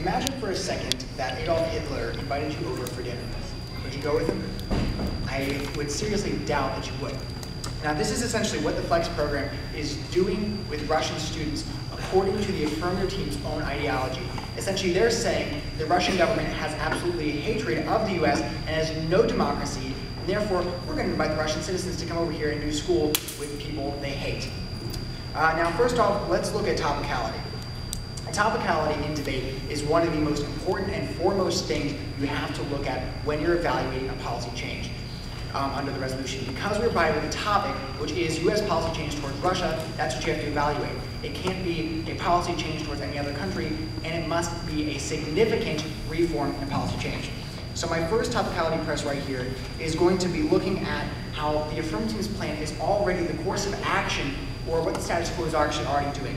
Imagine for a second that Adolf Hitler invited you over for dinner. Would you go with him? I would seriously doubt that you would. Now, this is essentially what the FLEX program is doing with Russian students according to the affirmative team's own ideology. Essentially, they're saying the Russian government has absolutely hatred of the US and has no democracy, and therefore we're going to invite the Russian citizens to come over here and do school with people they hate. Now, first off, let's look at topicality. Topicality in debate is one of the most important and foremost things you have to look at when you're evaluating a policy change under the resolution. Because we're evaluating the topic, which is US policy change towards Russia, that's what you have to evaluate. It can't be a policy change towards any other country, and it must be a significant reform and policy change. So my first topicality press right here is going to be looking at how the affirmative team's plan is already the course of action, or what the status quo is actually already doing.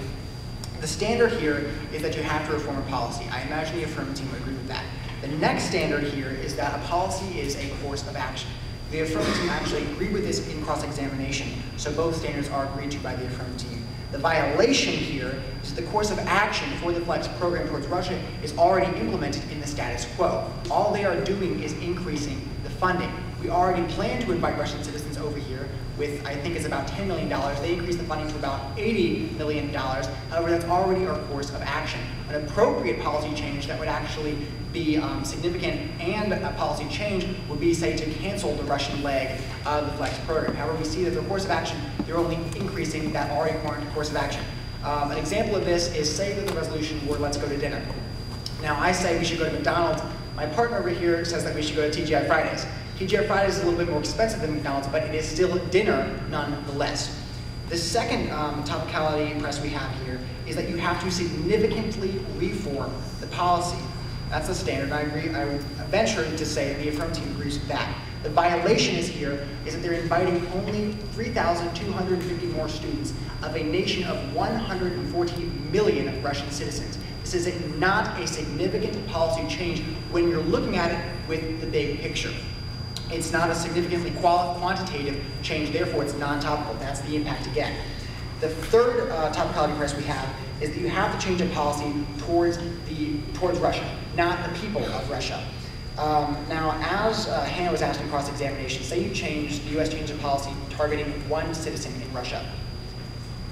The standard here is that you have to reform a policy. I imagine the affirmative team would agree with that. The next standard here is that a policy is a course of action. The affirmative team actually agreed with this in cross-examination, so both standards are agreed to by the affirmative team. The violation here is the course of action for the FLEX program towards Russia is already implemented in the status quo. All they are doing is increasing the funding. We already plan to invite Russian citizens over here with, I think it's about $10 million. They increased the funding to about $80 million. However, that's already our course of action. An appropriate policy change that would actually be significant and a policy change would be, say, to cancel the Russian leg of the FLEX program. However, we see that the course of action, they're only increasing that already warranted course of action. An example of this is, say that the resolution were, let's go to dinner. Now, I say we should go to McDonald's. My partner over here says that we should go to TGI Fridays. TGI Fridays is a little bit more expensive than McDonald's, but it is still dinner nonetheless. The second topicality press we have here is that you have to significantly reform the policy. That's the standard, and I agree. I would venture to say that the affirmative team agrees with that. The violation is here is that they're inviting only 3,250 more students of a nation of 140 million Russian citizens. This is not a significant policy change when you're looking at it with the big picture. It's not a significantly quantitative change, therefore it's non-topical. That's the impact again. The third topicality press we have is that you have to change a policy towards Russia, not the people of Russia. Now, as Hannah was asked in cross-examination, say you change, the US changed a policy targeting one citizen in Russia.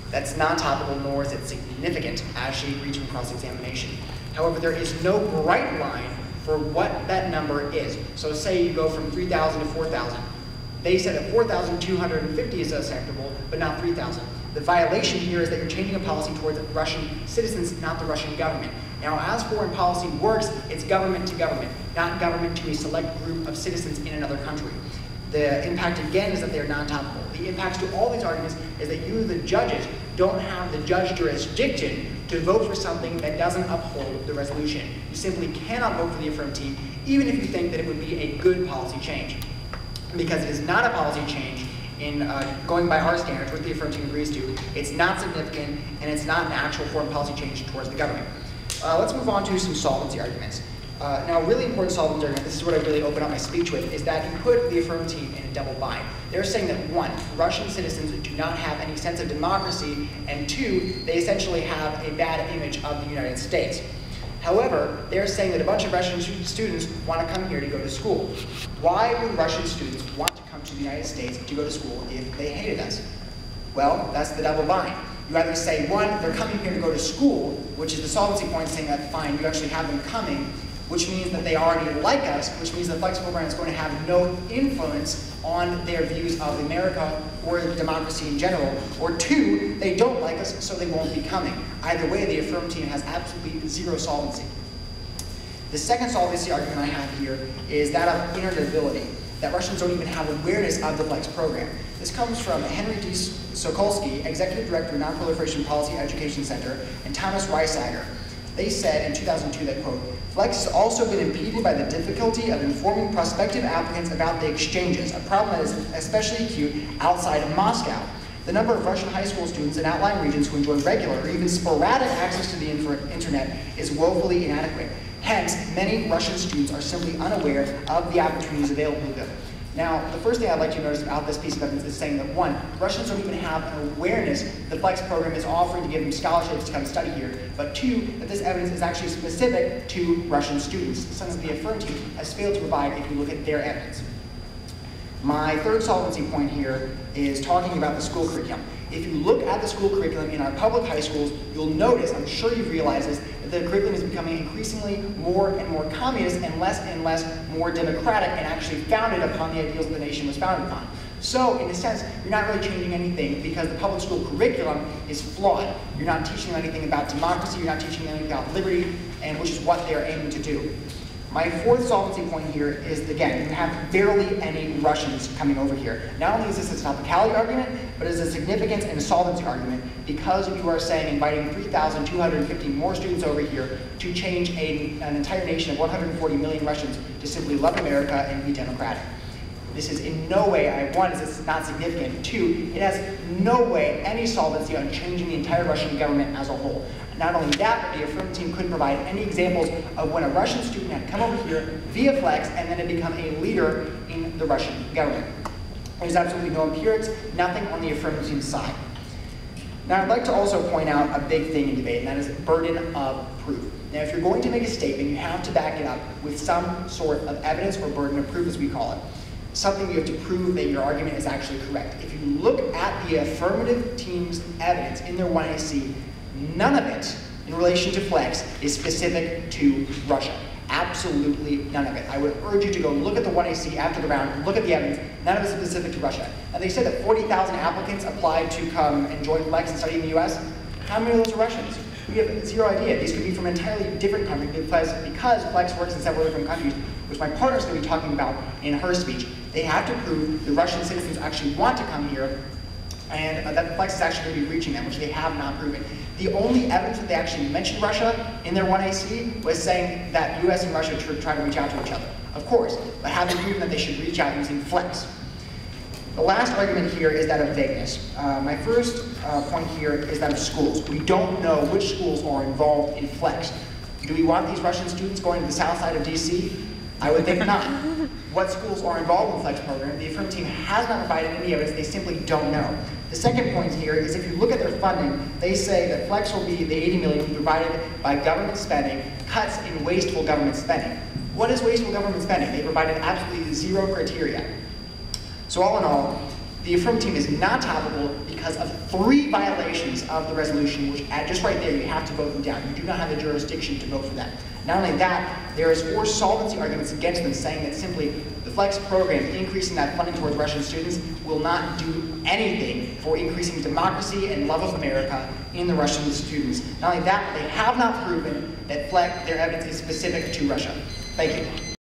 That's non-topical, nor is it significant, as she agreed from cross-examination. However, there is no bright line for what that number is. So say you go from 3,000 to 4,000. They said that 4,250 is acceptable, but not 3,000. The violation here is that you're changing a policy towards Russian citizens, not the Russian government. Now, as foreign policy works, it's government to government, not government to a select group of citizens in another country. The impact, again, is that they're non-topical. The impacts to all these arguments is that you, the judges, don't have the judge jurisdiction to vote for something that doesn't uphold the resolution. You simply cannot vote for the affirmative team, even if you think that it would be a good policy change. Because it is not a policy change in going by our standards, what the affirmative team agrees to, it's not significant, and it's not an actual foreign policy change towards the government. Let's move on to some solvency arguments. Now, a really important solvency argument, this is what I really open up my speech with, is that you put the affirmative team in a double bind. They're saying that, one, Russian citizens do not have any sense of democracy, and two, they essentially have a bad image of the United States. However, they're saying that a bunch of Russian students want to come here to go to school. Why would Russian students want to come to the United States to go to school if they hated us? Well, that's the double bind. You either say, one, they're coming here to go to school, which is the solvency point saying that, fine, you actually have them coming, which means that they already like us, which means the FLEX program is going to have no influence on their views of America or democracy in general. Or two, they don't like us, so they won't be coming. Either way, the affirmative team has absolutely zero solvency. The second solvency argument I have here is that of inevitability, that Russians don't even have awareness of the FLEX program. This comes from Henry D. Sokolsky, Executive Director of Non-Proliferation Policy Education Center, and Thomas Reisager. They said in 2002 that, quote, FLEX has also been impeded by the difficulty of informing prospective applicants about the exchanges, a problem that is especially acute outside of Moscow. The number of Russian high school students in outlying regions who enjoy regular or even sporadic access to the internet is woefully inadequate. Hence, many Russian students are simply unaware of the opportunities available to them. Now, the first thing I'd like you to notice about this piece of evidence is saying that, one, Russians don't even have an awareness the Flex program is offering to give them scholarships to come study here, but two, that this evidence is actually specific to Russian students, something that the Affirm team has failed to provide if you look at their evidence. My third solvency point here is talking about the school curriculum. If you look at the school curriculum in our public high schools, you'll notice, I'm sure you've realized this, that the curriculum is becoming increasingly more and more communist and less more democratic and actually founded upon the ideals that the nation was founded upon. So, in a sense, you're not really changing anything because the public school curriculum is flawed. You're not teaching them anything about democracy, you're not teaching them anything about liberty, and which is what they're aiming to do. My fourth solvency point here is, again, you have barely any Russians coming over here. Not only is this a topicality argument, but it's a significance and a solvency argument because you are saying inviting 3,250 more students over here to change an entire nation of 140 million Russians to simply love America and be democratic. This is in no way, one, is it's not significant. Two, it has no way any solvency on changing the entire Russian government as a whole. Not only that, but the Affirm team couldn't provide any examples of when a Russian student had come over here via Flex and then had become a leader in the Russian government. There's absolutely no empirics, nothing on the Affirm team's side. Now, I'd like to also point out a big thing in debate, and that is burden of proof. Now, if you're going to make a statement, you have to back it up with some sort of evidence or burden of proof, as we call it. Something you have to prove that your argument is actually correct. If you look at the affirmative team's evidence in their 1AC, none of it in relation to Flex is specific to Russia. Absolutely none of it. I would urge you to go look at the 1AC after the round, look at the evidence, none of it is specific to Russia. Now they said that 40,000 applicants applied to come and join Flex and study in the US. How many of those are Russians? We have zero idea. These could be from an entirely different country because Flex works in several different countries, which my partner's going to be talking about in her speech. They have to prove the Russian citizens actually want to come here and that Flex is actually going to be reaching them, which they have not proven. The only evidence that they actually mentioned Russia in their 1AC was saying that US and Russia try to reach out to each other. Of course, but haven't proven that they should reach out using Flex. The last argument here is that of vagueness. My first point here is that of schools. We don't know which schools are involved in Flex. Do we want these Russian students going to the south side of DC? I would think not. What schools are involved in the Flex program, the Affirm team has not provided any evidence, they simply don't know. The second point here is if you look at their funding, they say that Flex will be, the 80 million will be provided by government spending, cuts in wasteful government spending. What is wasteful government spending? They provided absolutely zero criteria. So all in all, the Affirm team is not toppable because of 3 violations of the resolution, which just right there, you have to vote them down. You do not have the jurisdiction to vote for that. Not only that, there is 4 solvency arguments against them saying that simply the Flex program, increasing that funding towards Russian students, will not do anything for increasing democracy and love of America in the Russian students. Not only that, but they have not proven that their evidence is specific to Russia. Thank you.